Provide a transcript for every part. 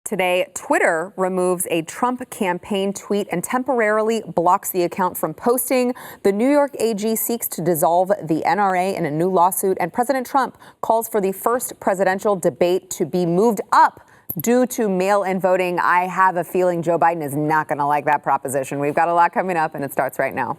Today, Twitter removes a Trump campaign tweet and temporarily blocks the account from posting. The New York AG seeks to dissolve the NRA in a new lawsuit, and President Trump calls for the first presidential debate to be moved up due to mail-in voting. I have a feeling Joe Biden is not going to like that proposition. We've got a lot coming up, and it starts right now.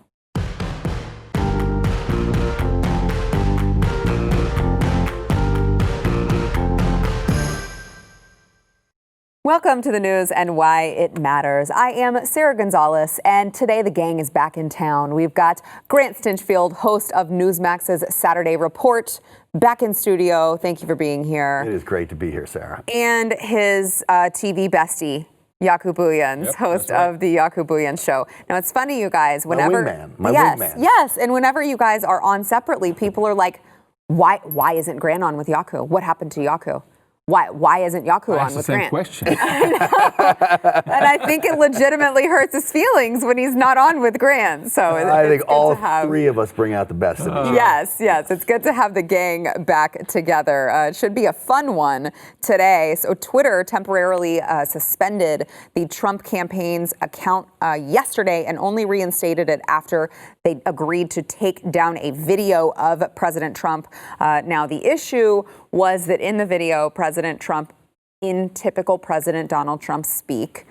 Welcome to the news and why it matters. I am Sarah Gonzalez, and today the gang is back in town. We've got Grant Stinchfield, host of Newsmax's Saturday Report, back in studio. Thank you for being here. It is great to be here, Sarah. And his TV bestie, Jaco Booyens, host of the Jaco Booyens Show. Now, it's funny, you guys, whenever... My wingman. Yes, and whenever you guys are on separately, people are like, why isn't Grant on with Jaco? What happened to Jaco? Why isn't Jaco on with Grant? That's the same question. I know. And I think it legitimately hurts his feelings when he's not on with Grant. So I think all three of us bring out the best in each other. Yes. It's good to have the gang back together. It should be a fun one today. So Twitter temporarily suspended the Trump campaign's account yesterday and only reinstated it after they agreed to take down a video of President Trump. Now, the issue was that in the video, President Trump, in typical President Donald Trump speak,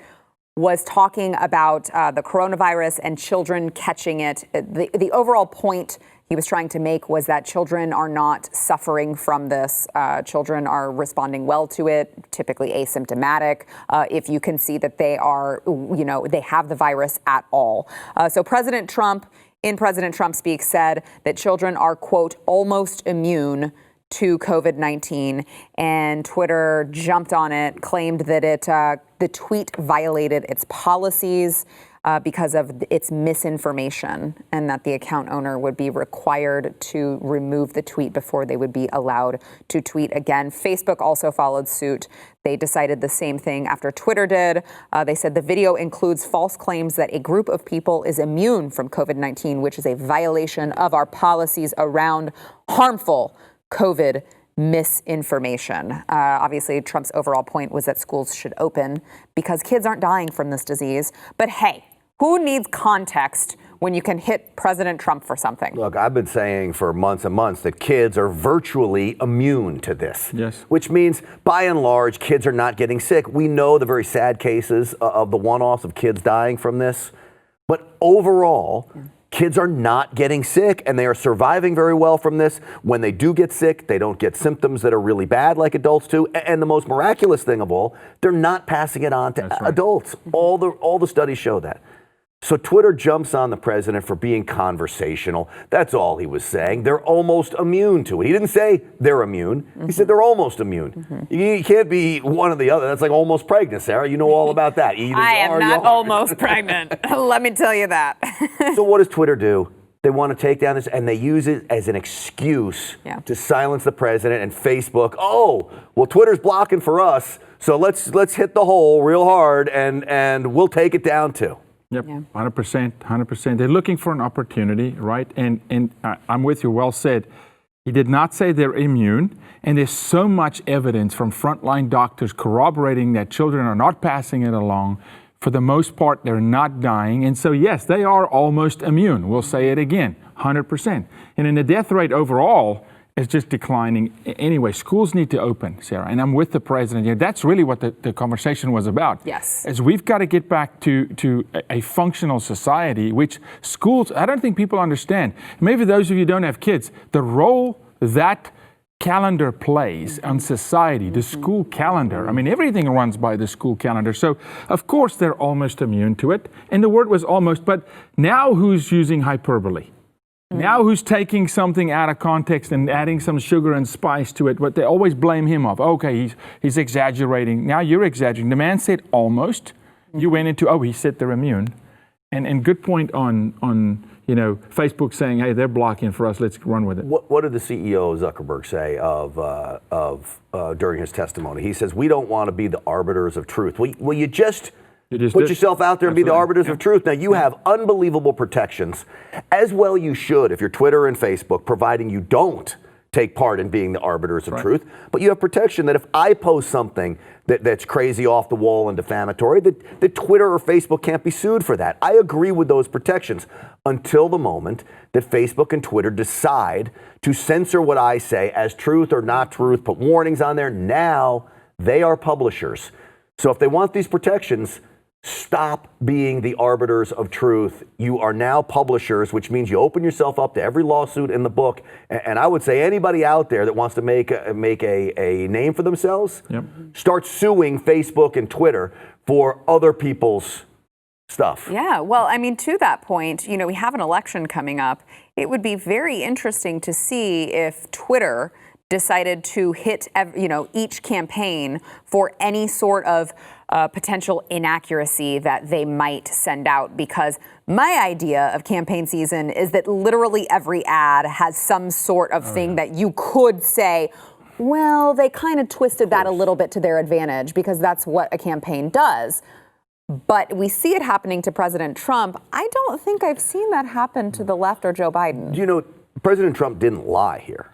was talking about the coronavirus and children catching it. The overall point he was trying to make was that children are not suffering from this. Children are responding well to it, typically asymptomatic, if you can see that they are, they have the virus at all. So President Trump, in President Trump speak, said that children are, quote, almost immune to COVID-19, and Twitter jumped on it, claimed that the tweet violated its policies because of its misinformation, and that the account owner would be required to remove the tweet before they would be allowed to tweet again. Facebook also followed suit. They decided the same thing after Twitter did. They said the video includes false claims that a group of people is immune from COVID-19, which is a violation of our policies around harmful COVID misinformation. Obviously, Trump's overall point was that schools should open because kids aren't dying from this disease. But hey, who needs context when you can hit President Trump for something? Look, I've been saying for months and months that kids are virtually immune to this. Yes. Which means, by and large, kids are not getting sick. We know the very sad cases of the one-offs of kids dying from this. But overall, kids are not getting sick, and they are surviving very well from this. When they do get sick, they don't get symptoms that are really bad like adults do. And the most miraculous thing of all, they're not passing it on to adults. All the studies show that. So Twitter jumps on the president for being conversational. That's all he was saying. They're almost immune to it. He didn't say they're immune. He said they're almost immune. You can't be one or the other. That's like almost pregnant, Sarah. You know all about that. I am not almost pregnant. Let me tell you that. So what does Twitter do? They want to take down this, and they use it as an excuse to silence the president and Facebook. Oh, well, Twitter's blocking for us, so let's hit the hole real hard, and we'll take it down too. Yep, 100%. They're looking for an opportunity, right? And I'm with you, well said. He did not say they're immune, and there's so much evidence from frontline doctors corroborating that children are not passing it along. For the most part, they're not dying. And so, yes, they are almost immune. We'll say it again, 100%. And in the death rate overall, it's just declining. Anyway, schools need to open, Sarah, and I'm with the president here. That's really what the conversation was about. Yes. Is we've got to get back to a functional society, which schools, I don't think people understand. Maybe those of you who don't have kids, the role that calendar plays on society, the school calendar. I mean, everything runs by the school calendar. So, of course, they're almost immune to it. And the word was almost, but now who's using hyperbole? Now who's taking something out of context and adding some sugar and spice to it? What they always blame him of. Okay, he's exaggerating. Now you're exaggerating. The man said almost. You went into, he said they're immune. And good point on Facebook saying, hey, they're blocking for us. Let's run with it. What did the CEO Zuckerberg say of during his testimony? He says, we don't want to be the arbiters of truth. Will you just put yourself out there and be the arbiters of truth? Now, you have unbelievable protections, as well you should, if you're Twitter and Facebook, providing you don't take part in being the arbiters of truth, but you have protection that if I post something that's crazy, off the wall, and defamatory, that Twitter or Facebook can't be sued for that. I agree with those protections until the moment that Facebook and Twitter decide to censor what I say as truth or not truth, put warnings on there. Now they are publishers. So if they want these protections, stop being the arbiters of truth. You are now publishers, which means you open yourself up to every lawsuit in the book. And I would say anybody out there that wants to make a name for themselves, start suing Facebook and Twitter for other people's stuff. Yeah, well, I mean, to that point, we have an election coming up. It would be very interesting to see if Twitter decided to hit, each campaign for any sort of potential inaccuracy that they might send out, because my idea of campaign season is that literally every ad has some sort of thing that you could say, well, they kind of twisted that a little bit to their advantage, because that's what a campaign does. But we see it happening to President Trump. I don't think I've seen that happen to the left or Joe Biden. President Trump didn't lie here.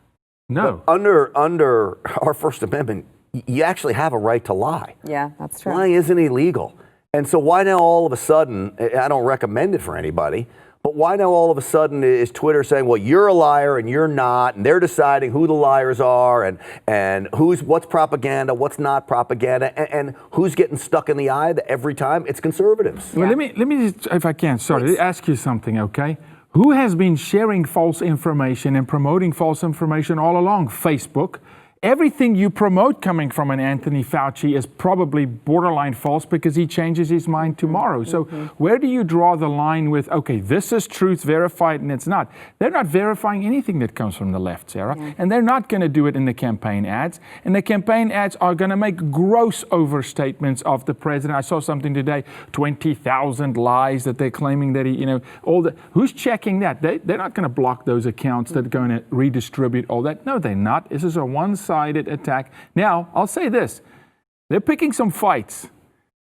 No. But under our First Amendment, you actually have a right to lie. Yeah, that's true. Lying isn't illegal. And so why now all of a sudden, I don't recommend it for anybody, but why now all of a sudden is Twitter saying, well, you're a liar and you're not, and they're deciding who the liars are and what's propaganda, what's not propaganda, and who's getting stuck in the eye every time? It's conservatives. Well, let me just, if I can, ask you something, okay? Who has been sharing false information and promoting false information all along? Facebook. Everything you promote coming from an Anthony Fauci is probably borderline false, because he changes his mind tomorrow. So where do you draw the line with, okay, this is truth verified and it's not? They're not verifying anything that comes from the left, Sarah. And they're not going to do it in the campaign ads. And the campaign ads are going to make gross overstatements of the president. I saw something today, 20,000 lies that they're claiming that he, who's checking that? They're not going to block those accounts that are going to redistribute all that. No, they're not. This is a one-sided attack. Now, I'll say this. They're picking some fights,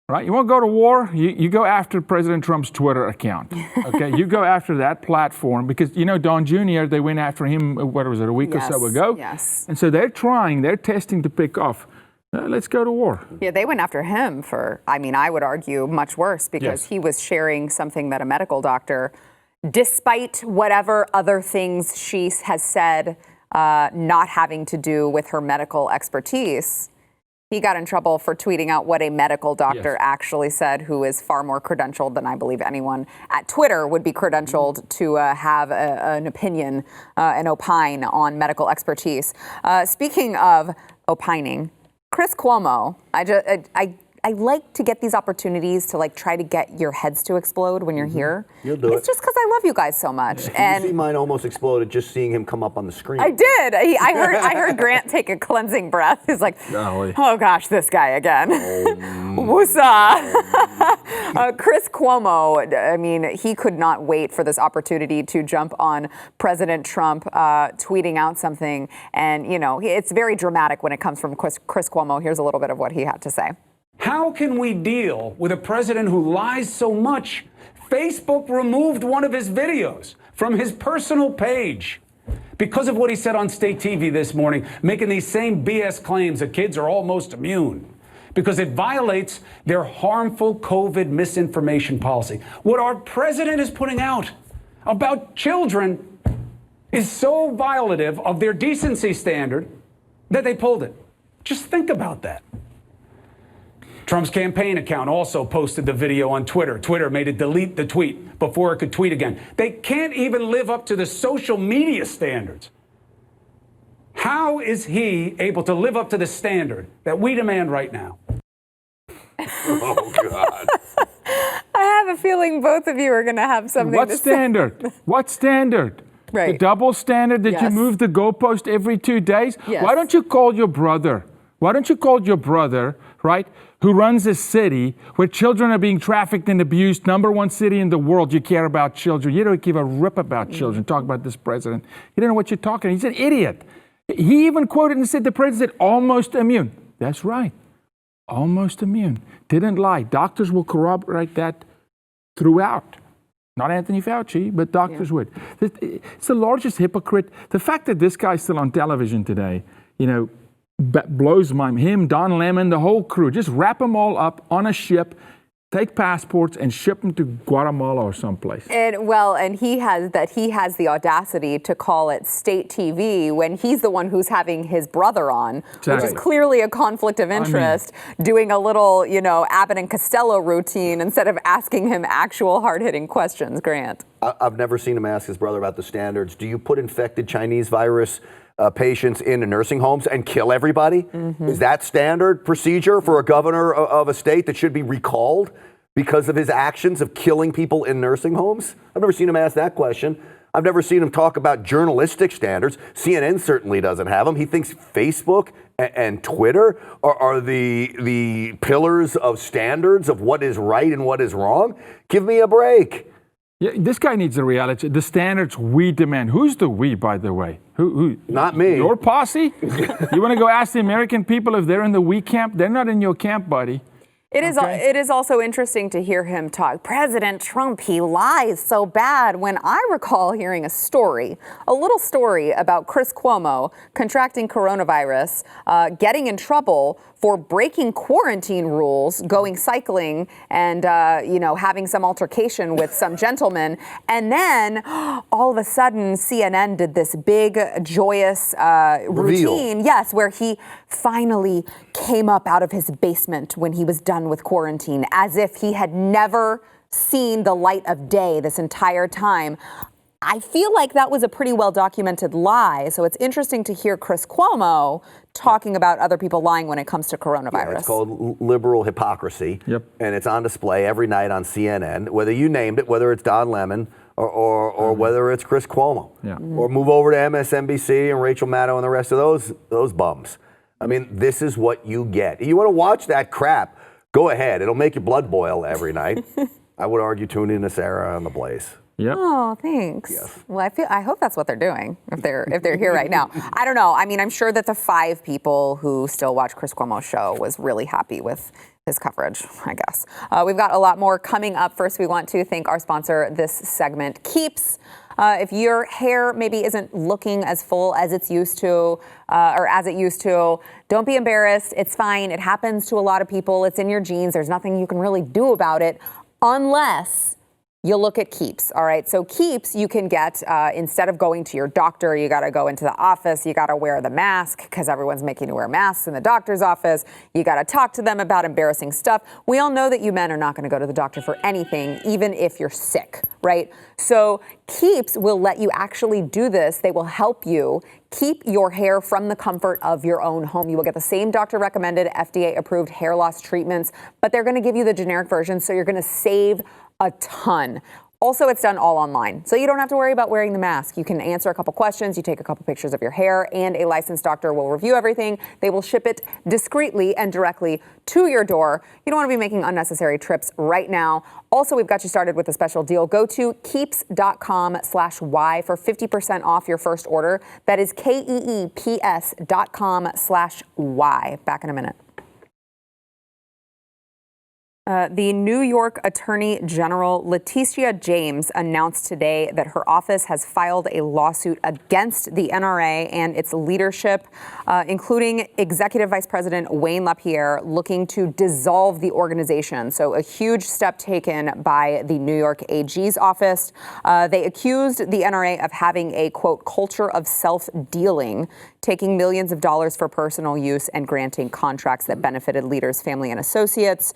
right? You want to go to war? You go after President Trump's Twitter account, okay? You go after that platform, because, Don Jr., they went after him, what was it, a week or so ago? Yes. And so they're testing to pick off. Let's go to war. Yeah, they went after him for, I would argue, much worse, because he was sharing something that a medical doctor, despite whatever other things she has said, not having to do with her medical expertise, he got in trouble for tweeting out what a medical doctor actually said, who is far more credentialed than I believe anyone at Twitter would be credentialed to have an opinion and opine on medical expertise. Speaking of opining, Chris Cuomo, I like to get these opportunities to try to get your heads to explode when you're here. You'll do It's just because I love you guys so much. And you see mine almost exploded just seeing him come up on the screen. I did. I heard Grant take a cleansing breath. He's like, oh gosh, this guy again. Woosah. Chris Cuomo, he could not wait for this opportunity to jump on President Trump tweeting out something. And, it's very dramatic when it comes from Chris Cuomo. Here's a little bit of what he had to say. How can we deal with a president who lies so much? Facebook removed one of his videos from his personal page because of what he said on state TV this morning, making these same BS claims that kids are almost immune, because it violates their harmful COVID misinformation policy. What our president is putting out about children is so violative of their decency standard that they pulled it. Just think about that. Trump's campaign account also posted the video on Twitter. Twitter made it delete the tweet before it could tweet again. They can't even live up to the social media standards. How is he able to live up to the standard that we demand right now? Oh, God. I have a feeling both of you are going to have something What to standard? say. What standard? Right. The double standard that you move the goalpost every 2 days? Yes. Why don't you call your brother? Why don't you call your brother, right, who runs a city where children are being trafficked and abused, #1 city in the world? You care about children. You don't give a rip about children. Talk about this president. You don't know what you're talking. He's an idiot. He even quoted and said the president almost immune. That's right. Almost immune. Didn't lie. Doctors will corroborate that throughout. Not Anthony Fauci, but doctors would. It's the largest hypocrite. The fact that this guy's still on television today, blows my mind. Him, Don Lemon, the whole crew. Just wrap them all up on a ship, take passports, and ship them to Guatemala or someplace. And he has the audacity to call it state TV when he's the one who's having his brother on, Exactly. which is clearly a conflict of interest, doing a little, Abbott and Costello routine instead of asking him actual hard-hitting questions. Grant. I've never seen him ask his brother about the standards. Do you put infected Chinese virus patients into nursing homes and kill everybody? Is that standard procedure for a governor of a state that should be recalled because of his actions of killing people in nursing homes? I've never seen him ask that question. I've never seen him talk about journalistic standards. CNN certainly doesn't have them. He thinks Facebook and Twitter are the pillars of standards of what is right and what is wrong. Give me a break. Yeah, this guy needs a reality. The standards we demand. Who's the we, by the way? Who? Not me. Your posse? You want to go ask the American people if they're in the we camp? They're not in your camp, buddy. It is also interesting to hear him talk. President Trump, he lies so bad. When I recall hearing a little story about Chris Cuomo contracting coronavirus, getting in trouble for breaking quarantine rules, going cycling, and having some altercation with some gentleman, and then all of a sudden CNN did this big, joyous routine, yes, where he finally came up out of his basement when he was done with quarantine, as if he had never seen the light of day this entire time. I feel like that was a pretty well-documented lie. So it's interesting to hear Chris Cuomo talking about other people lying when it comes to coronavirus. Yeah, it's called liberal hypocrisy. Yep. And it's on display every night on CNN, whether you named it, whether it's Don Lemon or whether it's Chris Cuomo. Yeah. Or move over to MSNBC and Rachel Maddow and the rest of those bums. I mean, this is what you get. You want to watch that crap, go ahead. It'll make your blood boil every night. I would argue tune in to Sarah on the Blaze. Yep. Oh, thanks. Yes. Well, I hope that's what they're doing if they're here right now. I don't know. I mean, I'm sure that the 5 people who still watch Chris Cuomo's show was really happy with his coverage, I guess. We've got a lot more coming up. First, we want to thank our sponsor this segment, Keeps. If your hair maybe isn't looking as full as it's used to, or as it used to, don't be embarrassed. It's fine. It happens to a lot of people. It's in your genes. There's nothing you can really do about it unless you look at Keeps, all right? So Keeps you can get, instead of going to your doctor, you got to go into the office, you got to wear the mask because everyone's making you wear masks in the doctor's office. You got to talk to them about embarrassing stuff. We all know that you men are not going to go to the doctor for anything, even if you're sick, right? So Keeps will let you actually do this. They will help you keep your hair from the comfort of your own home. You will get the same doctor-recommended, FDA-approved hair loss treatments, but they're going to give you the generic version, so you're going to save a ton. Also, it's done all online, so you don't have to worry about wearing the mask. You can answer a couple questions, you take a couple pictures of your hair, and a licensed doctor will review everything. They will ship it discreetly and directly to your door. You don't want to be making unnecessary trips right now. Also, we've got you started with a special deal. Go to keeps.com/Y for 50% off your first order. That is KEEPS.com/Y. Back in a minute. The New York Attorney General Letitia James announced today that her office has filed a lawsuit against the NRA and its leadership, including Executive Vice President Wayne LaPierre, looking to dissolve the organization. So a huge step taken by the New York AG's office. They accused the NRA of having a, quote, culture of self-dealing, taking millions of dollars for personal use and granting contracts that benefited leaders, family, and associates.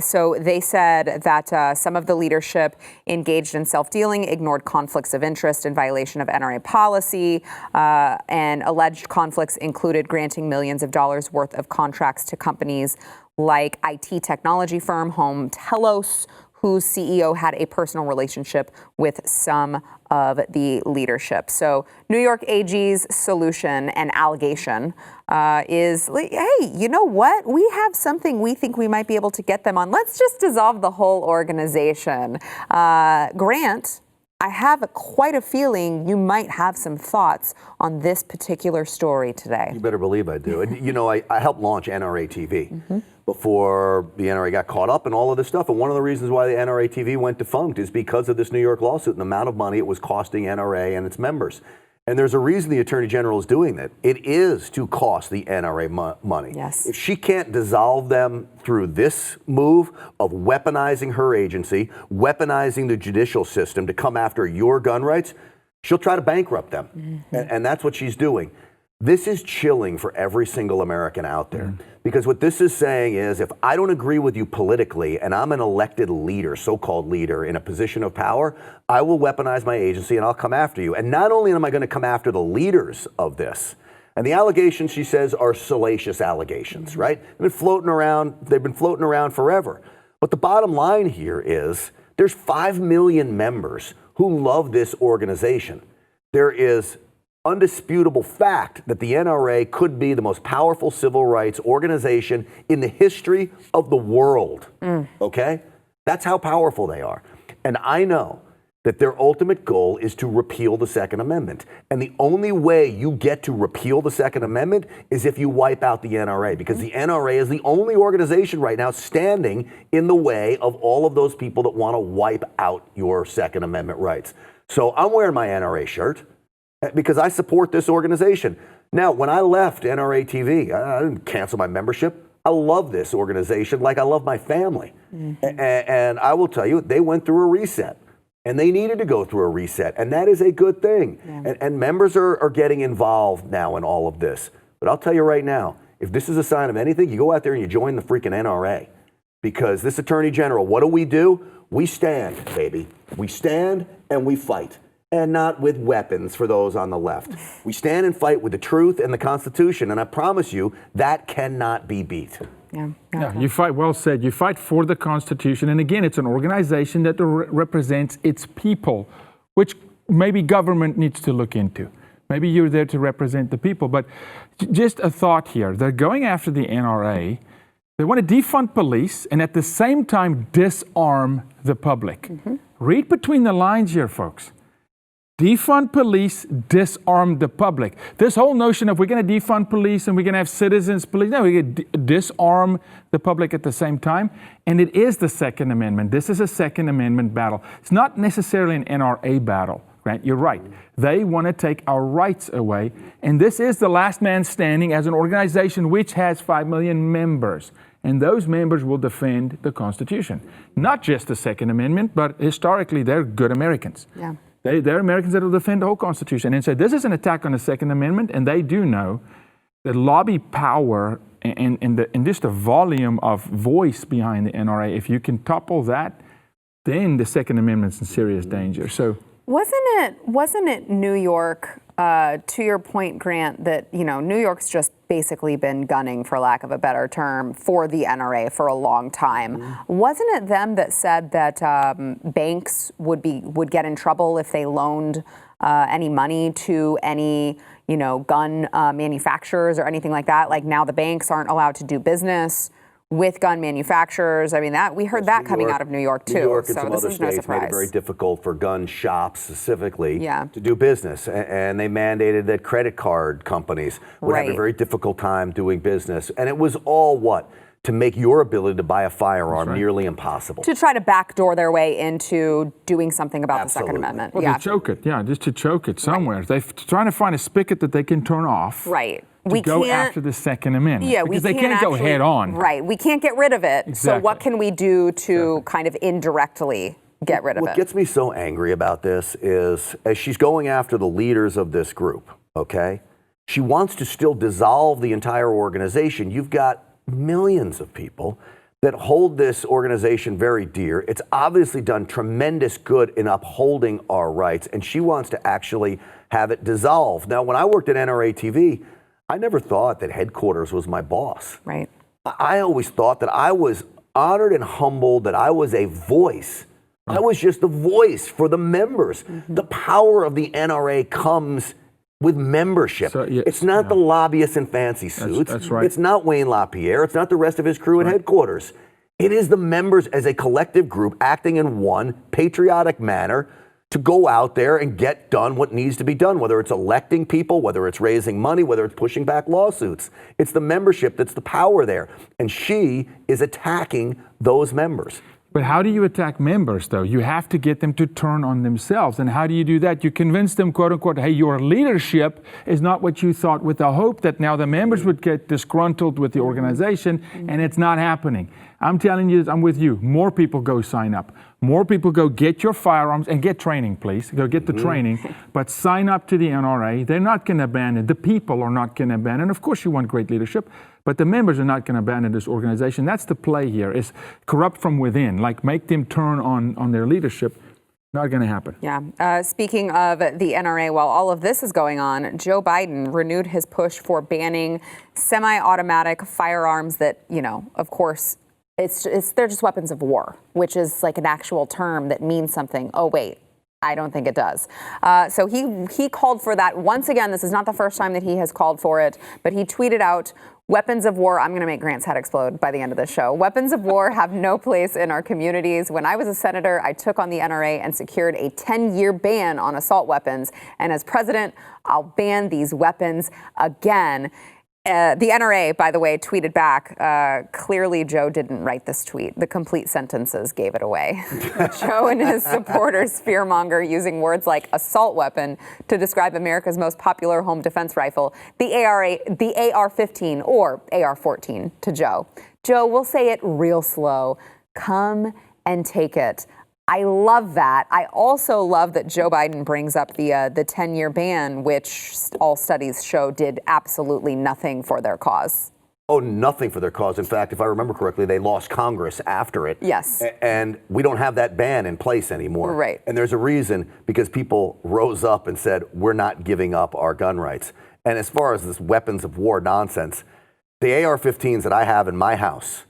So they said that some of the leadership engaged in self-dealing, ignored conflicts of interest in violation of NRA policy, and alleged conflicts included granting millions of dollars worth of contracts to companies like IT technology firm Home Telos, whose CEO had a personal relationship with some of the leadership. So New York AG's solution and allegation is, hey, you know what? We have something we think we might be able to get them on. Let's just dissolve the whole organization. Grant, I have quite a feeling you might have some thoughts on this particular story today. You better believe I do. And you know, I helped launch NRA TV before the NRA got caught up in all of this stuff. And one of the reasons why the NRA TV went defunct is because of this New York lawsuit and the amount of money it was costing NRA and its members. And there's a reason the Attorney General is doing that. It is to cost the NRA money. Yes. If she can't dissolve them through this move of weaponizing her agency, weaponizing the judicial system to come after your gun rights, she'll try to bankrupt them. And that's what she's doing. This is chilling for every single American out there. Because what this is saying is, if I don't agree with you politically and I'm an elected leader, so-called leader in a position of power, I will weaponize my agency and I'll come after you. And not only am I going to come after the leaders of this, and the allegations, she says, are salacious allegations, right? They've been floating around forever. But the bottom line here is there's 5 million members who love this organization. There is undisputable fact that the NRA could be the most powerful civil rights organization in the history of the world. Okay? That's how powerful they are. And I know that their ultimate goal is to repeal the Second Amendment. And the only way you get to repeal the Second Amendment is if you wipe out the NRA, because the NRA is the only organization right now standing in the way of all of those people that want to wipe out your Second Amendment rights. So I'm wearing my NRA shirt because I support this organization. Now, when I left NRA TV, I didn't cancel my membership. I love this organization like I love my family. And I will tell you, they went through a reset. And they needed to go through a reset. And that is a good thing. And members are getting involved now in all of this. But I'll tell you right now, if this is a sign of anything, you go out there and you join the freaking NRA. Because this Attorney General, what do? We stand, baby. We stand and we fight. And not with weapons for those on the left. We stand and fight with the truth and the Constitution, and I promise you, that cannot be beat. Yeah, you fight, well said, you fight for the Constitution, and again, it's an organization that represents its people, which maybe government needs to look into. Maybe you're there to represent the people, but just a thought here. They're going after the NRA. They want to defund police and at the same time disarm the public. Read between the lines here, folks. Defund police, disarm the public. This whole notion of we're going to defund police and we're going to have citizens police. No, we're going to disarm the public at the same time. And it is the Second Amendment. This is a Second Amendment battle. It's not necessarily an NRA battle, Grant. You're right. They want to take our rights away. And this is the last man standing as an organization which has 5 million members. And those members will defend the Constitution. Not just the Second Amendment, but historically, they're good Americans. Yeah. They're Americans that will defend the whole Constitution. And so this is an attack on the Second Amendment, and they do know that lobby power and just the volume of voice behind the NRA, if you can topple that, then the Second Amendment's in serious danger. So wasn't it New York, to your point, Grant, that New York's just basically been gunning, for lack of a better term, for the NRA for a long time. Wasn't it them that said that banks would get in trouble if they loaned any money to any gun manufacturers or anything like that? Like now the banks aren't allowed to do business with gun manufacturers. I mean, we heard that coming out of New York too. New York and so some this other is no states made it surprise. very difficult for gun shops specifically to do business. And they mandated that credit card companies would have a very difficult time doing business. And it was all to make your ability to buy a firearm nearly impossible. To try to backdoor their way into doing something about the Second Amendment. Well, to choke it, just to choke it somewhere. They're trying to find a spigot that they can turn off. Right. We go after the Second Amendment. Yeah, because they can't go head on. Right. We can't get rid of it. Exactly. So what can we do to kind of indirectly get rid of it? What gets me so angry about this is, as she's going after the leaders of this group, okay, she wants to still dissolve the entire organization. You've got millions of people that hold this organization very dear. It's obviously done tremendous good in upholding our rights, and she wants to actually have it dissolved. Now, when I worked at NRA TV, I never thought that headquarters was my boss. Right. I always thought that I was honored and humbled, that I was a voice. I was just a voice for the members. The power of the NRA comes with membership. So, it's not the lobbyists in fancy suits. That's right. It's not Wayne LaPierre. It's not the rest of his crew at headquarters. It is the members as a collective group acting in one patriotic manner to go out there and get done what needs to be done, whether it's electing people, whether it's raising money, whether it's pushing back lawsuits. It's the membership that's the power there. And she is attacking those members. But how do you attack members, though? You have to get them to turn on themselves. And how do you do that? You convince them, quote unquote, hey, your leadership is not what you thought, with the hope that now the members would get disgruntled with the organization, and it's not happening. I'm telling you, I'm with you. More people go sign up. More people go get your firearms and get training, please. Go get the training, but sign up to the NRA. They're not going to abandon. The people are not going to abandon. Of course, you want great leadership, but the members are not going to abandon this organization. That's the play here, is corrupt from within, like make them turn on their leadership. Not going to happen. Yeah. Speaking of the NRA, while all of this is going on, Joe Biden renewed his push for banning semi-automatic firearms that, of course, they're just weapons of war, which is like an actual term that means something. Oh, wait, I don't think it does. So he called for that. Once again, this is not the first time that he has called for it, but he tweeted out, weapons of war, I'm going to make Grant's head explode by the end of this show. Weapons of war have no place in our communities. When I was a senator, I took on the NRA and secured a 10-year ban on assault weapons. And as president, I'll ban these weapons again. The NRA, by the way, tweeted back, clearly Joe didn't write this tweet. The complete sentences gave it away. Joe and his supporters fearmonger using words like assault weapon to describe America's most popular home defense rifle, the AR-15 or AR-14 to Joe. Joe, we'll say it real slow. Come and take it. I love that. I also love that Joe Biden brings up the 10-year ban, which all studies show did absolutely nothing for their cause. Oh, nothing for their cause. In fact, if I remember correctly, they lost Congress after it. Yes. And we don't have that ban in place anymore. Right. And there's a reason, because people rose up and said, we're not giving up our gun rights. And as far as this weapons of war nonsense, the AR-15s that I have in my house,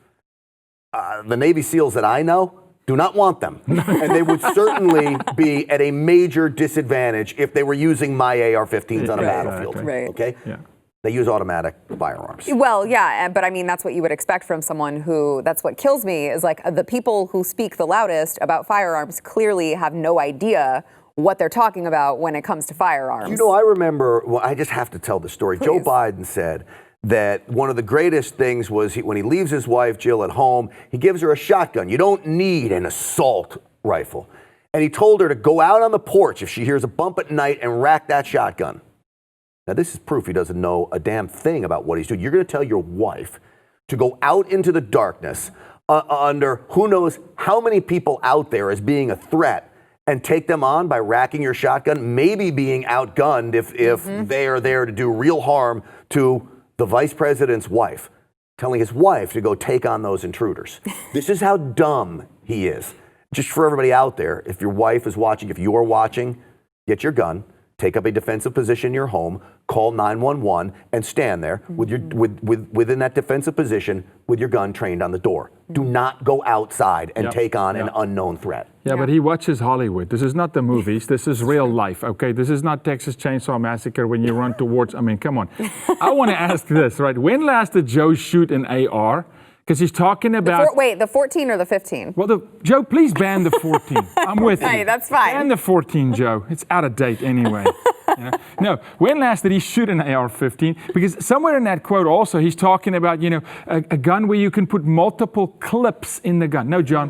the Navy SEALs that I know, do not want them. And they would certainly be at a major disadvantage if they were using my AR-15s on a battlefield. Right. Okay? Yeah. They use automatic firearms. Well, yeah, but I mean, that's what you would expect from someone who, that's what kills me, is like the people who speak the loudest about firearms clearly have no idea what they're talking about when it comes to firearms. I remember, I just have to tell the story. Please. Joe Biden said that one of the greatest things was when he leaves his wife, Jill, at home, he gives her a shotgun. You don't need an assault rifle. And he told her to go out on the porch if she hears a bump at night and rack that shotgun. Now, this is proof he doesn't know a damn thing about what he's doing. You're going to tell your wife to go out into the darkness under who knows how many people out there as being a threat and take them on by racking your shotgun, maybe being outgunned if they are there to do real harm to the vice president's wife, telling his wife to go take on those intruders. This is how dumb he is. Just for everybody out there, if your wife is watching, if you're watching, get your gun, take up a defensive position in your home, call 911, and stand there within that defensive position with your gun trained on the door. Do not go outside and take on an unknown threat. Yeah, but he watches Hollywood. This is not the movies. This is real life, okay? This is not Texas Chainsaw Massacre when you run towards, come on. I want to ask this, right? When last did Joe shoot an AR? Because he's talking about... the 14 or the 15? Well, Joe, please ban the 14. I'm with you. Hey, that's fine. Ban the 14, Joe. It's out of date anyway. No, when last did he shoot an AR-15? Because somewhere in that quote also, he's talking about, a gun where you can put multiple clips in the gun. No, Joe,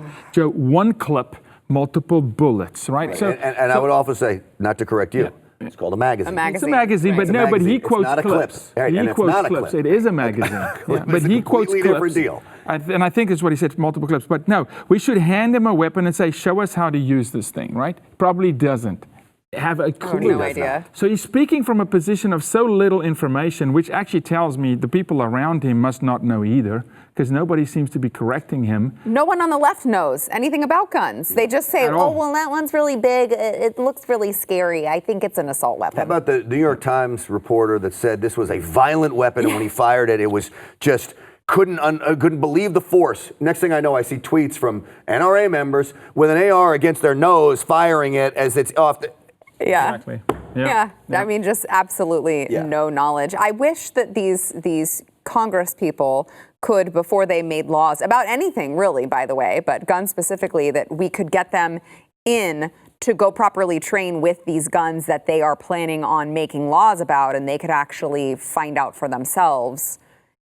one clip, multiple bullets, right? So, I would also say, not to correct you, it's called a magazine. It's a magazine, but no, but he quotes clips. He quotes clips. It is a magazine. But he quotes clips. Different deal. And I think it's what he said, multiple clips. But no, we should hand him a weapon and say, show us how to use this thing, right? Probably doesn't have a clue. No idea. So he's speaking from a position of so little information, which actually tells me the people around him must not know either, because nobody seems to be correcting him. No one on the left knows anything about guns. They just say, oh, well, that one's really big. It looks really scary. I think it's an assault weapon. How about the New York Times reporter that said this was a violent weapon, and when he fired it, it was just... couldn't believe the force. Next thing I know, I see tweets from NRA members with an AR against their nose, firing it as it's off the... Yeah. Exactly. Yeah. I mean, just absolutely no knowledge. I wish that these Congress people could, before they made laws about anything really, by the way, but guns specifically, that we could get them in to go properly train with these guns that they are planning on making laws about, and they could actually find out for themselves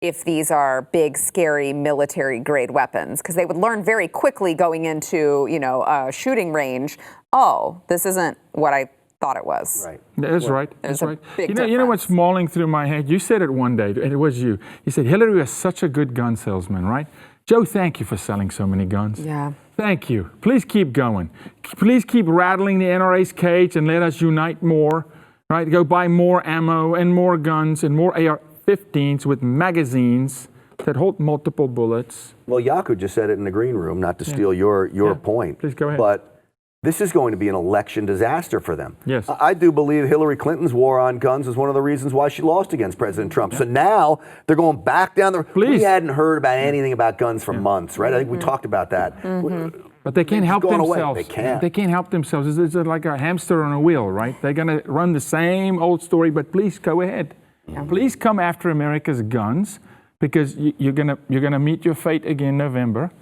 if these are big, scary military-grade weapons, because they would learn very quickly going into, a shooting range, oh, this isn't what I thought it was. Right. That's right. That's right. Big You know what's mulling through my head? You said it one day, and it was you. You said Hillary was such a good gun salesman, right? Joe, thank you for selling so many guns. Yeah. Thank you. Please keep going. Please keep rattling the NRA's cage and let us unite more, right? Go buy more ammo and more guns and more AR-15s with magazines that hold multiple bullets. Well, Yaku just said it in the green room, not to steal your point. Please go ahead. But this is going to be an election disaster for them. Yes. I do believe Hillary Clinton's war on guns is one of the reasons why she lost against President Trump. So now they're going back down the... Please. We hadn't heard about anything about guns for months, right? I think we talked about that. But they can't help themselves. They can't. They can't help themselves. It's like a hamster on a wheel, right? They're going to run the same old story, but please go ahead. Please come after America's guns, because you're gonna meet your fate again in November,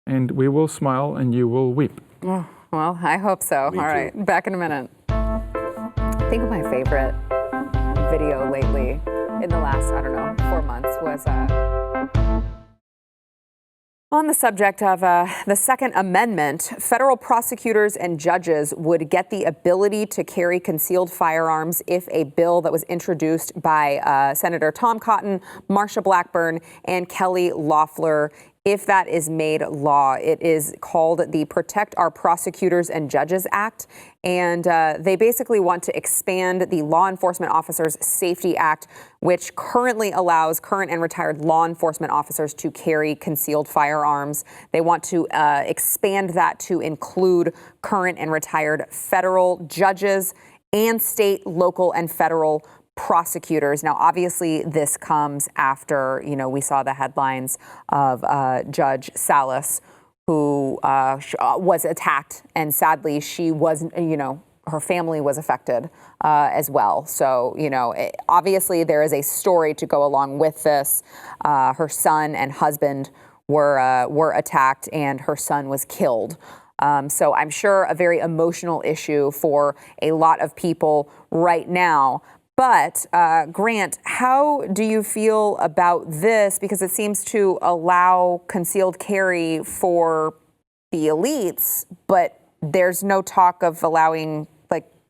and we will smile and you will weep. Oh, well, I hope so. All right, back in a minute. I think my favorite video lately in the last, 4 months was on the subject of the Second Amendment. Federal prosecutors and judges would get the ability to carry concealed firearms if a bill that was introduced by Senator Tom Cotton, Marsha Blackburn, and Kelly Loeffler, if that is made law. It is called the Protect Our Prosecutors and Judges Act, and they basically want to expand the Law Enforcement Officers Safety Act, which currently allows current and retired law enforcement officers to carry concealed firearms. They want to expand that to include current and retired federal judges and state, local, and federal prosecutors. Now, obviously, this comes after, we saw the headlines of Judge Salas, who was attacked, and sadly, she was, her family was affected as well. So, obviously, there is a story to go along with this. Her son and husband were attacked, and her son was killed. So I'm sure a very emotional issue for a lot of people right now. But Grant, how do you feel about this? Because it seems to allow concealed carry for the elites, but there's no talk of allowing,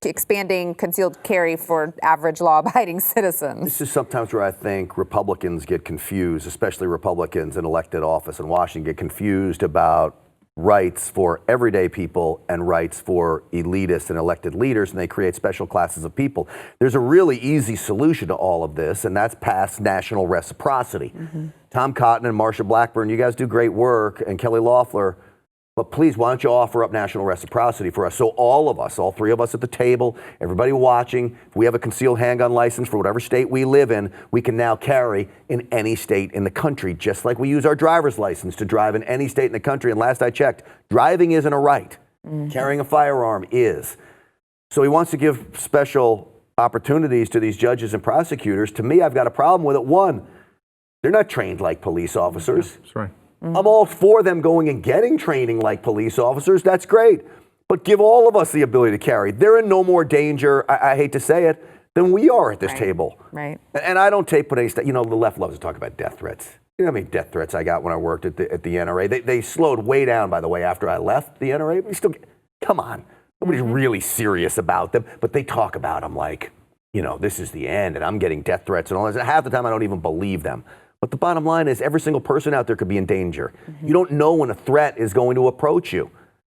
expanding concealed carry for average law-abiding citizens. This is sometimes where I think Republicans get confused, especially Republicans in elected office in Washington get confused about rights for everyday people and rights for elitists and elected leaders, and they create special classes of people. There's a really easy solution to all of this, and that's pass national reciprocity. Tom Cotton and Marsha Blackburn, you guys do great work, and Kelly Loeffler, but please, why don't you offer up national reciprocity for us? So all of us, all three of us at the table, everybody watching, if we have a concealed handgun license for whatever state we live in, we can now carry in any state in the country, just like we use our driver's license to drive in any state in the country. And last I checked, driving isn't a right. Carrying a firearm is. So he wants to give special opportunities to these judges and prosecutors. To me, I've got a problem with it. One, they're not trained like police officers. That's right. I'm all for them going and getting training like police officers. That's great. But give all of us the ability to carry. They're in no more danger, I hate to say it, than we are at this table. Right. And I don't take any, the left loves to talk about death threats. You know how many death threats I got when I worked at the NRA? They slowed way down, by the way, after I left the NRA. We still, come on. Nobody's really serious about them, but they talk about them like, this is the end, and I'm getting death threats and all this. And half the time I don't even believe them. But the bottom line is every single person out there could be in danger. You don't know when a threat is going to approach you.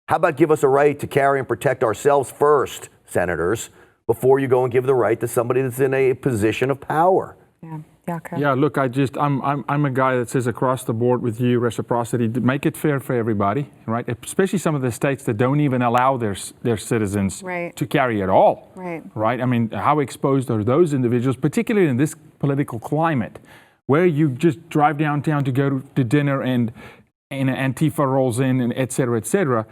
How about give us a right to carry and protect ourselves first, senators, before you go and give the right to somebody that's in a position of power? Yeah. Okay. Yeah, look, I'm a guy that says across the board with you, reciprocity, make it fair for everybody, right? Especially some of the states that don't even allow their citizens to carry at all. Right? I mean, how exposed are those individuals, particularly in this political climate, where you just drive downtown to go to dinner and Antifa rolls in and et cetera, et cetera.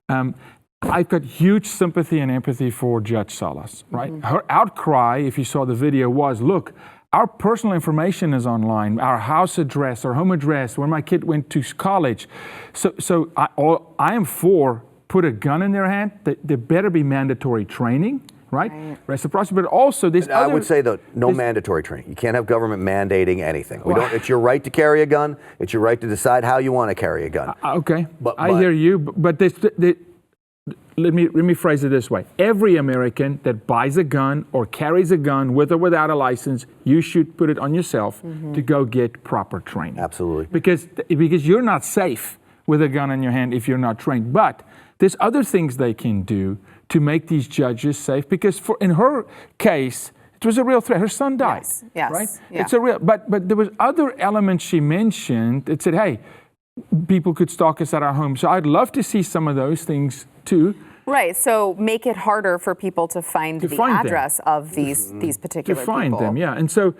I've got huge sympathy and empathy for Judge Salas, right? Her outcry, if you saw the video, was, look, our personal information is online, our house address, our home address, where my kid went to college. So I am for put a gun in their hand, there better be mandatory training, right? Reciprocity, but also this. I would say, though, no mandatory training. You can't have government mandating anything. We don't. It's your right to carry a gun. It's your right to decide how you want to carry a gun. Okay, I hear you, but let me phrase it this way. Every American that buys a gun or carries a gun with or without a license, you should put it on yourself to go get proper training. Absolutely. Because you're not safe with a gun in your hand if you're not trained. But there's other things they can do to make these judges safe. Because in her case, it was a real threat. Her son died. Yes. Right? Yeah. It's a real. But there was other elements she mentioned that said, hey, people could stalk us at our home. So I'd love to see some of those things too. Right. So make it harder for people to find the address of these particular people. To find them, yeah. And so,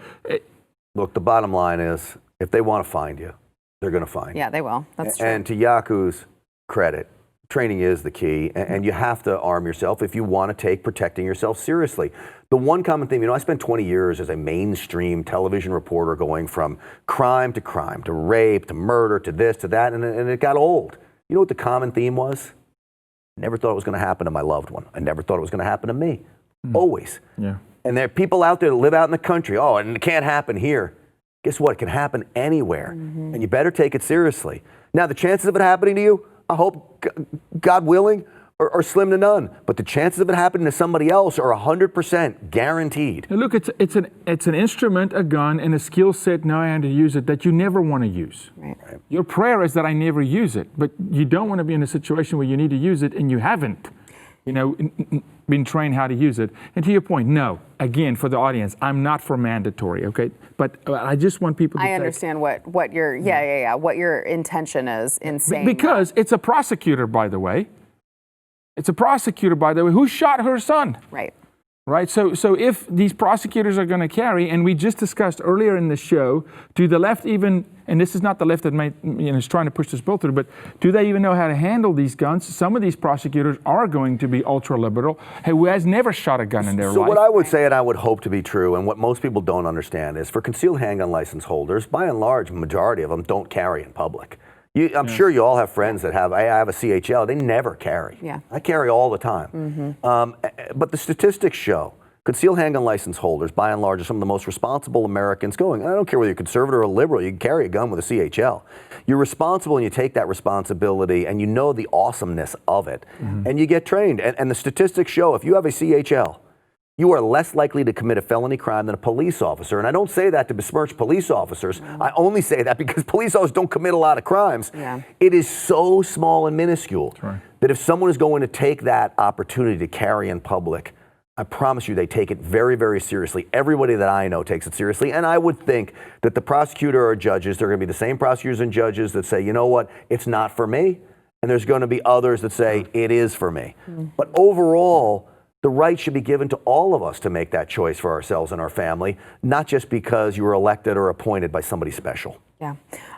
look, the bottom line is, if they want to find you, they're going to find you. Yeah, they will. That's true. And to Yaku's credit, training is the key, and you have to arm yourself if you want to take protecting yourself seriously. The one common theme, I spent 20 years as a mainstream television reporter going from crime, to rape, to murder, to this, to that, and it got old. You know what the common theme was? I never thought it was going to happen to my loved one. I never thought it was going to happen to me. Always. Yeah. And there are people out there that live out in the country, and it can't happen here. Guess what? It can happen anywhere. And you better take it seriously. Now, the chances of it happening to you, I hope, God willing, are slim to none. But the chances of it happening to somebody else are 100% guaranteed. Now look, it's an instrument, a gun, and a skill set, knowing how to use it, that you never want to use. Right. Your prayer is that I never use it. But you don't want to be in a situation where you need to use it and you haven't, been trained how to use it. And to your point, no. Again, for the audience, I'm not for mandatory, okay? But I just want people to I understand what your what your intention is in saying because it's a prosecutor, by the way. It's a prosecutor, by the way, who shot her son. Right. Right. So if these prosecutors are going to carry, and we just discussed earlier in the show, do the left even, and this is not the left that is trying to push this bill through, but do they even know how to handle these guns? Some of these prosecutors are going to be ultra liberal, who has never shot a gun in their life. So what I would say, and I would hope to be true, and what most people don't understand is, for concealed handgun license holders, by and large, majority of them don't carry in public. I'm sure you all have friends that I have a CHL. They never carry. Yeah. I carry all the time. But the statistics show concealed handgun license holders, by and large, are some of the most responsible Americans going. I don't care whether you're conservative or liberal. You can carry a gun with a CHL. You're responsible, and you take that responsibility, and you know the awesomeness of it, and you get trained. And the statistics show, if you have a CHL, you are less likely to commit a felony crime than a police officer. And I don't say that to besmirch police officers. I only say that because police officers don't commit a lot of crimes. Yeah. It is so small and minuscule that if someone is going to take that opportunity to carry in public, I promise you they take it very, very seriously. Everybody that I know takes it seriously. And I would think that the prosecutor or judges, they're going to be the same prosecutors and judges that say, you know what, it's not for me. And there's going to be others that say it is for me. But overall, the right should be given to all of us to make that choice for ourselves and our family, not just because you were elected or appointed by somebody special. Yeah.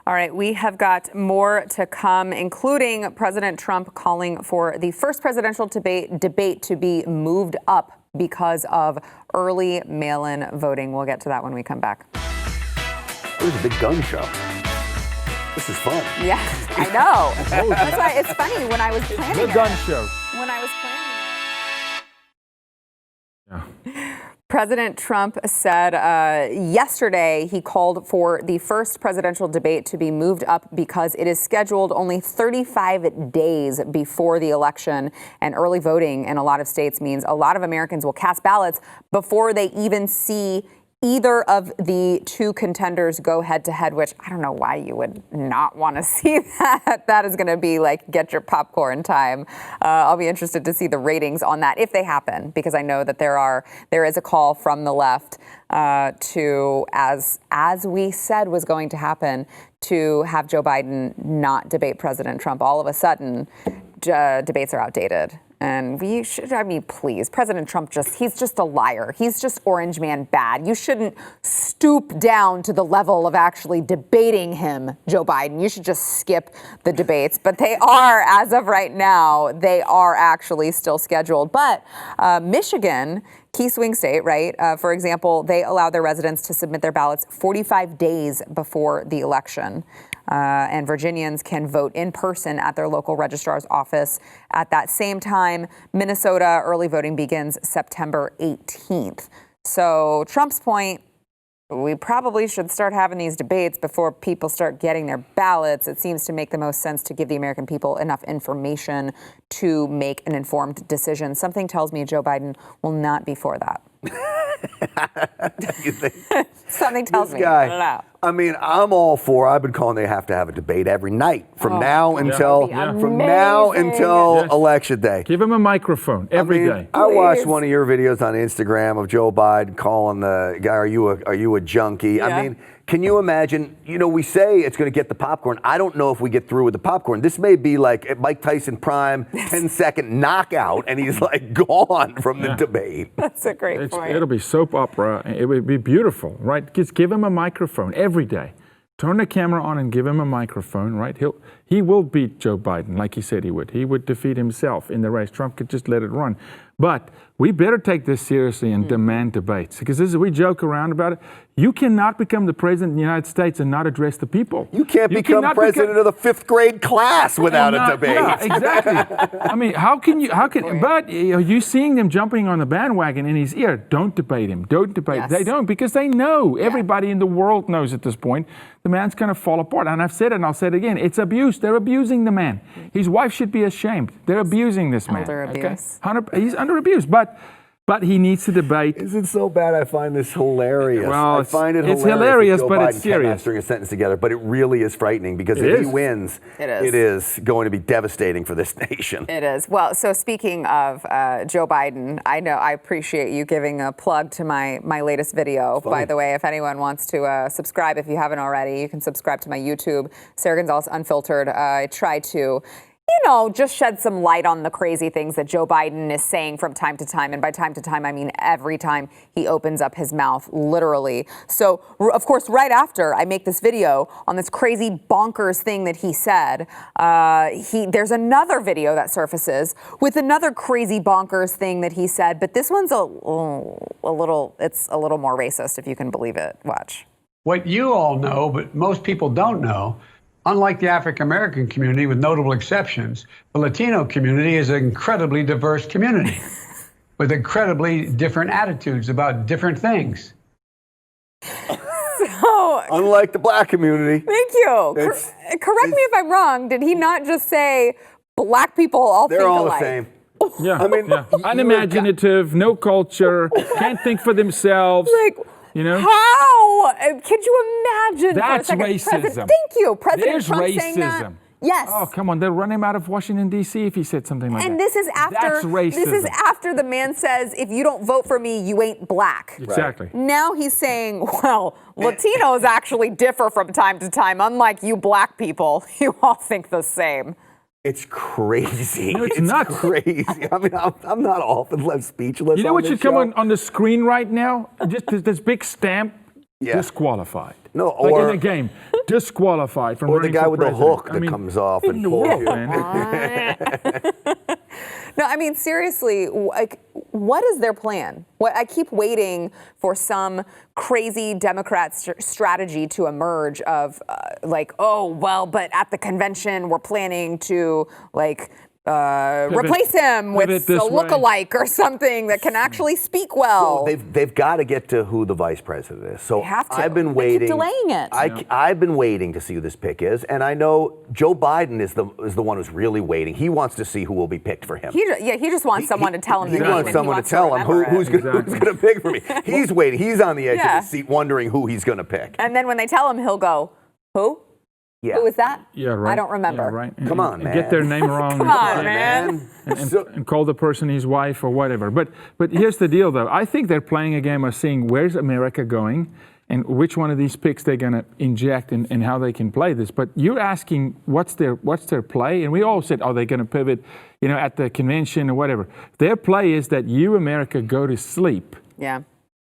All right. We have got more to come, including President Trump calling for the first presidential debate to be moved up because of early mail-in voting. We'll get to that when we come back. It was a big gun show. This is fun. Yeah, I know. That's why it's funny when I was planning The gun show. When I was planning President Trump said yesterday he called for the first presidential debate to be moved up because it is scheduled only 35 days before the election, and early voting in a lot of states means a lot of Americans will cast ballots before they even see either of the two contenders go head to head, which I don't know why you would not want to see that. That is going to be like get your popcorn time. I'll be interested to see the ratings on that if they happen, because I know that there is a call from the left to, as we said was going to happen, to have Joe Biden not debate President Trump. All of a sudden, debates are outdated. And we should, please, President Trump he's just a liar. He's just orange man bad. You shouldn't stoop down to the level of actually debating him, Joe Biden. You should just skip the debates. But they are, as of right now, they are actually still scheduled. But Michigan, key swing state, right? For example, they allow their residents to submit their ballots 45 days before the election. and Virginians can vote in person at their local registrar's office. At that same time, Minnesota early voting begins September 18th. So Trump's point, we probably should start having these debates before people start getting their ballots. It seems to make the most sense to give the American people enough information to make an informed decision. Something tells me Joe Biden will not be for that. You think? Something tells This me. guy, I don't know. I mean, I'm all for. I've been calling they have to have a debate every night from now until amazing. election day. Give him a microphone every day. I watched one of your videos on Instagram of Joe Biden calling the guy, "Are you a junkie?" Yeah. I mean, can you imagine? You know, we say it's going to get the popcorn. I don't know if we get through with the popcorn. This may be like Mike Tyson prime 10-second knockout, and he's like gone from the debate. That's a great point. It'll be soap opera. It would be beautiful, right? Just give him a microphone every day. Turn the camera on and give him a microphone, right? He will beat Joe Biden, like he said he would. He would defeat himself in the race. Trump could just let it run. But we better take this seriously and demand debates, because we joke around about it. You cannot become the president of the United States and not address the people. You can't become president of the 5th grade class without a debate. Yeah, exactly. I mean, but are you seeing them jumping on the bandwagon in his ear? Don't debate him. Don't debate. Yes. They don't, because they know, everybody in the world knows at this point, the man's going to fall apart. And I've said it and I'll say it again. It's abuse. They're abusing the man. His wife should be ashamed. They're abusing this man. Elder abuse. Okay? He's under abuse, but he needs to debate. Is it so bad? I find this hilarious. Well, I find it it's hilarious, hilarious, that Joe but Biden it's can't serious. string a sentence together. But it really is frightening, because It if is. he wins, it is going to be devastating for this nation. It is. Well, so speaking of Joe Biden, I appreciate you giving a plug to my latest video. By the way, if anyone wants to subscribe, if you haven't already, you can subscribe to my YouTube, Sarah Gonzalez Unfiltered. I try to, just shed some light on the crazy things that Joe Biden is saying from time to time. And by time to time, I mean every time he opens up his mouth, literally. So, of course, right after I make this video on this crazy bonkers thing that he said, there's another video that surfaces with another crazy bonkers thing that he said. But this one's a little more racist, if you can believe it. Watch. What you all know, but most people don't know, unlike the African American community, with notable exceptions, the Latino community is an incredibly diverse community with incredibly different attitudes about different things. So, Unlike the black community. thank you. Correct me if I'm wrong. Did he not just say black people all think They're all alike? the same. Yeah, I mean, unimaginative, no culture, can't think for themselves. Like, how? Could you imagine? That's for a second, racism. Thank you, President There's Trump racism. saying that. Yes. Oh, come on. They'll run him out of Washington, D.C. if he said something like And that. this is after That's racism. This is after the man says, if you don't vote for me, you ain't black. Exactly. Now he's saying, well, Latinos actually differ from time to time. Unlike you black people, you all think the same. It's crazy. No, it's not crazy. I mean, I'm not often left speechless. You know what should come on the screen right now? Just this big stamp, disqualified. No, like or in a game, disqualified from or the running guy for with the president. hook that comes off and the pulls world, you. man. No, I mean, seriously, what is their plan? I keep waiting for some crazy Democrat strategy to emerge of but at the convention, we're planning to replace him with a lookalike or something that can actually speak well. They've got to get to who the vice president is. So They have to. I've been They waiting. keep delaying it. I've been waiting to see who this pick is, and I know Joe Biden is the one who's really waiting. He wants to see who will be picked for him. He just wants someone to tell him the He name. wants and someone to tell him who's going to pick for me. He's waiting. He's on the edge of his seat, wondering who he's going to pick. And then when they tell him, he'll go, "Who? Yeah. Who is that? Yeah, right. I don't remember." Yeah, right. Come on, And man. get their name wrong. Come on, man. And call the person his wife or whatever. But here's the deal, though. I think they're playing a game of seeing where's America going and which one of these picks they're going to inject and how they can play this. But you're asking what's their play, and we all said, are they going to pivot, at the convention or whatever? Their play is that you, America, go to sleep. Yeah.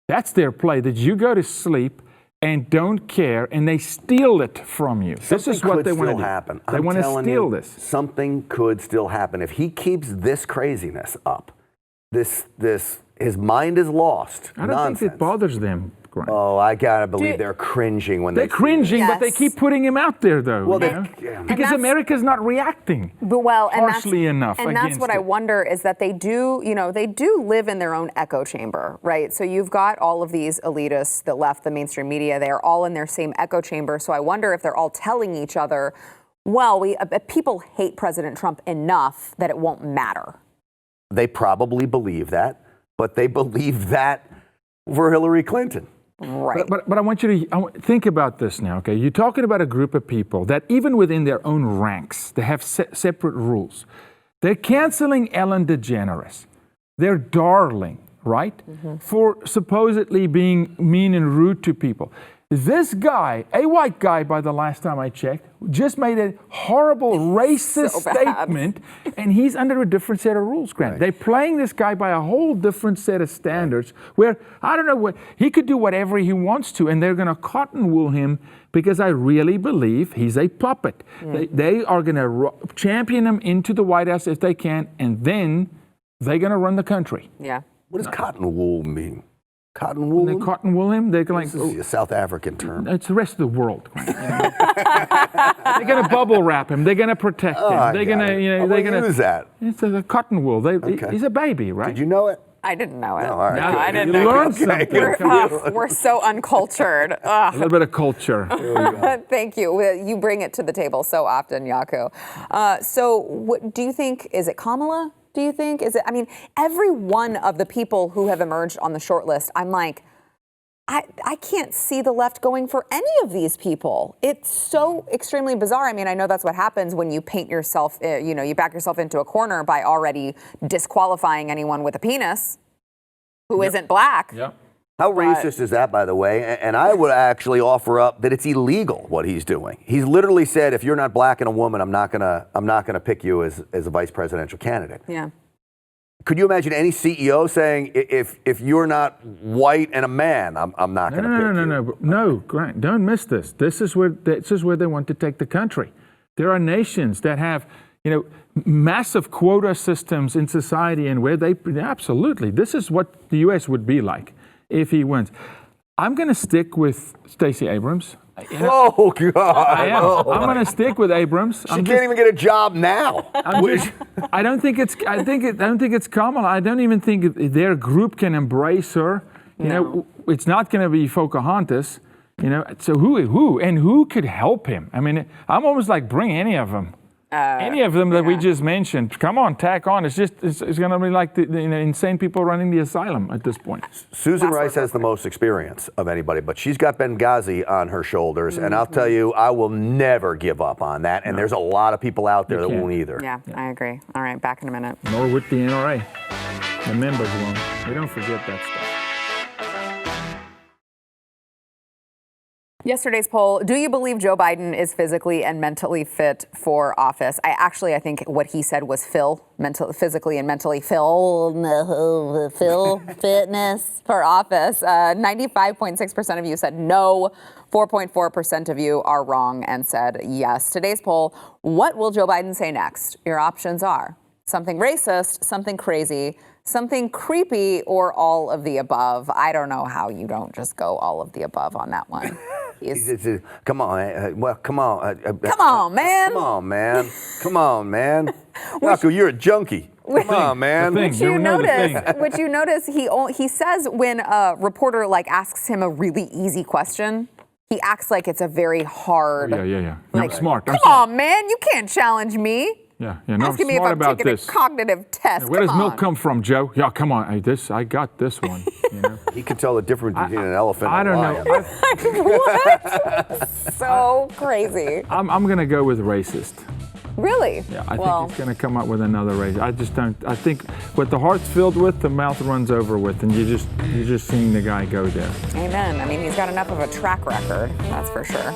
That's their play. That you go to sleep and don't care, and they steal it from you. This is what they want to do. Happen. They want to steal this. Something could still happen if he keeps this craziness up. His mind is lost. I don't think it bothers them Grant. Oh, I gotta believe they're cringing when They're cringing, but they Yes. keep putting him out there, though. Well, you they- know? yeah. Because that's- America's not reacting harshly enough And that's against what I it. wonder is that they do live in their own echo chamber, right? So you've got all of these elitists, the left, the mainstream media, they are all in their same echo chamber. So I wonder if they're all telling each other, well, people hate President Trump enough that it won't matter. They probably believe that, but they believe that for Hillary Clinton. Right. But I want you to think about this now, okay? You're talking about a group of people that even within their own ranks, they have separate rules. They're canceling Ellen DeGeneres. They're darling, right? For supposedly being mean and rude to people. This guy, a white guy by the last time I checked, just made a horrible racist So bad. statement, and he's under a different set of rules, Grant. Right. They're playing this guy by a whole different set of standards where, I don't know, what he could do whatever he wants to, and they're going to cotton wool him because I really believe he's a puppet. They are going to champion him into the White House if they can, and then they're going to run the country. Yeah. What does cotton wool mean? Cotton wool? They cotton wool him. They're like, This is a South African term. it's the rest of the world. Grant, you know? They're going to bubble wrap him. They're going to protect him. I They're got going to, it. you know, I'm they're gonna going to use that. It's a cotton wool. Okay. He's a baby, right? Did you know it? I didn't know it. No, all right. Now good. I didn't you know. learn Okay, something. good. Come on. We're so uncultured. A Ugh. little bit of culture. Thank you. You bring it to the table so often, Yaku. So what do you think? Is it Kamala? Do you think? Is it? I mean, every one of the people who have emerged on the short list, I'm like, I can't see the left going for any of these people. It's so extremely bizarre. I mean, I know that's what happens when you paint yourself, you back yourself into a corner by already disqualifying anyone with a penis who isn't black. Yep. How racist is that, by the way? And I would actually offer up that it's illegal what he's doing. He's literally said, if you're not black and a woman, I'm not gonna pick you as a vice presidential candidate. Yeah. Could you imagine any CEO saying, if you're not white and a man, I'm not going to pick you? No, Grant, don't miss this. This is where they want to take the country. There are nations that have, massive quota systems in society, and where they absolutely. This is what the U.S. would be like if he wins. I'm going to stick with Stacey Abrams. Oh God! I am. Oh. I'm going to stick with Abrams. She can't even get a job now. I don't think it's Kamala. I don't even think their group can embrace her. It's not going to be Pocahontas. So who could help him? I mean, I'm almost like, bring any of them. Any of them that we just mentioned, come on, tack on. It's going to be like the insane people running the asylum at this point. Susan Rice has the most experience of anybody, but she's got Benghazi on her shoulders, and I'll tell you, I will never give up on that. And there's a lot of people out there that can't. won't either. Yeah, I agree. All right, back in a minute. Nor with the NRA. The members won't. We don't forget that stuff. Yesterday's poll, do you believe Joe Biden is physically and mentally fit for office? I think what he said was physically and mentally fitness for office. 95.6% of you said no. 4.4% of you are wrong and said yes. Today's poll, what will Joe Biden say next? Your options are something racist, something crazy, something creepy, or all of the above. I don't know how you don't just go all of the above on that one. Come on, come on. Come on, man. Come on, man. Come on, man. Yaku, you're a junkie. Come on, man. Which you notice, he says when a reporter asks him a really easy question, he acts like it's a very hard. Yeah. I'm smart. Come on, man. You can't challenge me. Yeah. No, I'm Asking me if smart I'm about taking this. a cognitive test. Where does Come milk on. come from, Joe? Yeah, come on. I got this one. He can tell the difference between an elephant I and a don't lion. know. What? So crazy. I'm going to go with racist. Really? Yeah, I think it's going to come up with another race. I just don't. I think what the heart's filled with, the mouth runs over with, and you're just seeing the guy go there. Amen. I mean, he's got enough of a track record, that's for sure.